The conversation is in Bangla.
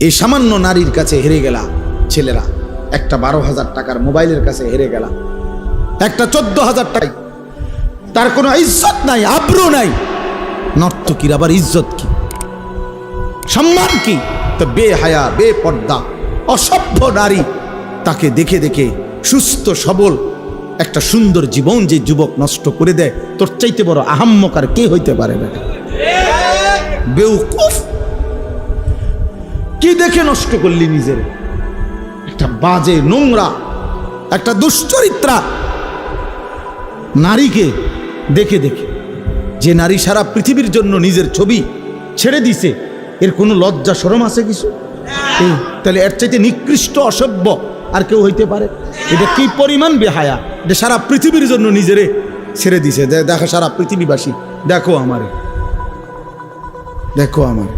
এই সামান্য নারীর কাছে হেরে গেলা ছেলেরা, একটা 12,000 টাকার মোবাইলের কাছে হেরে গেলা, একটা 14,000 টাকা, তার কোনো ইজ্জত নাই, আব্রু নাই। নর্তকীর আবার ইজ্জত কি, সম্মান কি? তো বেহায়া, বেপর্দা, অসভ্য নারী, তাকে দেখে দেখে সুস্থ সবল একটা সুন্দর জীবন যে যুবক নষ্ট করে দেয়, তোর চাইতে বড় আহাম্মক আর কে হইতে পারে না? বেউকুফ, কি দেখে নষ্ট করলি নিজের? একটা বাজে, নোংরা, একটা দুশ্চরিত্রা নারীকে দেখে দেখে, যে নারী সারা পৃথিবীর জন্য নিজের ছবি ছেড়ে দিছে, এর কোনো লজ্জা শরম আছে কিছু? তাহলে এর চাইতে নিকৃষ্ট অসভ্য আর কেউ হইতে পারে? এটা কি পরিমাণ বেহায়া, যে সারা পৃথিবীর জন্য নিজেরে ছেড়ে দিছে। দেখো সারা পৃথিবীবাসী, দেখো আমারে, দেখো আমারে।